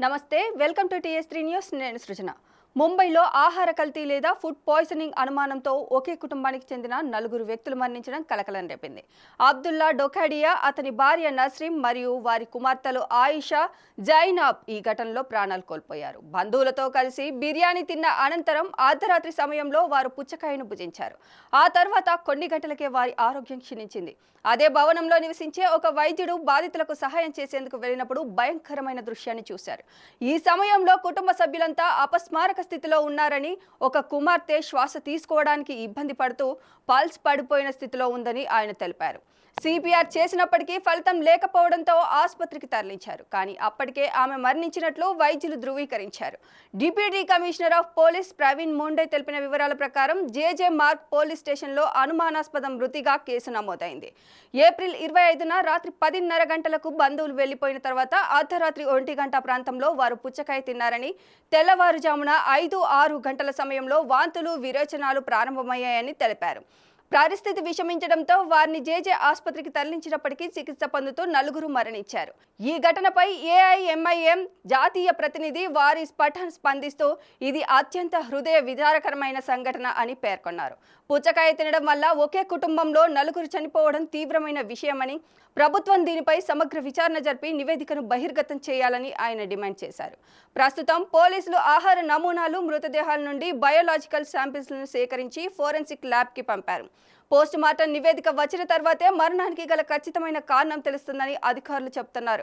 నమస్తే welcome to టీఎస్3 news నేను సృజన ముంబైలో ఆహార కల్తీ లేదా ఫుడ్ పాయిజనింగ్ అనుమానంతో ఒకే కుటుంబానికి చెందిన నలుగురు వ్యక్తులు మరణించడం కలకలం రేపింది. అబ్దుల్లా డొకాడియా, అతని భార్య నస్రీం మరియు వారి కుమార్తెలు ఆయిషా, జైనాబ్ ఈ ఘటనలో ప్రాణాలు కోల్పోయారు. బంధువులతో కలిసి బిర్యానీ తిన్న అనంతరం అర్ధరాత్రి సమయంలో వారు పుచ్చకాయను భుజించారు. ఆ తర్వాత కొన్ని గంటలకే వారి ఆరోగ్యం క్షీణించింది. అదే భవనంలో నివసించే ఒక వైద్యుడు బాధితులకు సహాయం చేసేందుకు వెళ్ళినప్పుడు భయంకరమైన దృశ్యాన్ని చూశారు. ఈ సమయంలో కుటుంబ సభ్యులంతా అపస్మారక స్థితిలో ఉన్నారని, ఒక కుమార్తె శ్వాస తీసుకోవడానికి ఇబ్బంది పడుతూ పల్స్ పడిపోయిన స్థితిలో ఉందని ఆయన తెలిపారు. సిపిఆర్ చేసినప్పటికీ ఫలితం లేకపోవడంతో ఆసుపత్రికి తరలించారు. కానీ అప్పటికే ఆమె మరణించినట్లు వైద్యులు ధృవీకరించారు. Deputy commissioner of police Praveen Munde తెలిపిన వివరాల ప్రకారం జేజే మార్గ్ పోలీస్ స్టేషన్లో అనుమానాస్పద మృతిగా కేసు నమోదైంది. ఏప్రిల్ 25న రాత్రి 10:30 గంటలకు బంధువులు వెళ్లిపోయిన తర్వాత అర్ధరాత్రి 1 గంట ప్రాంతంలో వారు పుచ్చకాయ తిన్నారని, తెల్లవారుజామున 5-6 గంటల సమయంలో వాంతులు, విరేచనాలు ప్రారంభమయ్యాయని తెలిపారు. పరిస్థితి విషమించడంతో వారిని జేజే ఆసుపత్రికి తరలించినప్పటికీ చికిత్స పొందుతూ నలుగురు మరణించారు. ఈ ఘటనపై ఏఐఎంఐఎం జాతీయ ప్రతినిధి వారిస్ పఠాన్ స్పందిస్తూ ఇది అత్యంత హృదయ విదారకరమైన సంఘటన అని పేర్కొన్నారు. పుచ్చకాయ తినడం వల్ల ఒకే కుటుంబంలో నలుగురు చనిపోవడం తీవ్రమైన విషయమని, ప్రభుత్వం దీనిపై సమగ్ర విచారణ జరిపి నివేదికను బహిర్గతం చేయాలని ఆయన డిమాండ్ చేశారు. ప్రస్తుతం పోలీసులు ఆహార నమూనాలు, మృతదేహాల నుండి బయోలాజికల్ శాంపిల్స్లను సేకరించి ఫోరెన్సిక్ ల్యాబ్కి పంపారు. పోస్ట్ మార్టం నివేదిక వచ్చిన తర్వాతే మరణానికి గల ఖచ్చితమైన కారణం తెలుస్తుందని అధికారులు చెబుతున్నారు.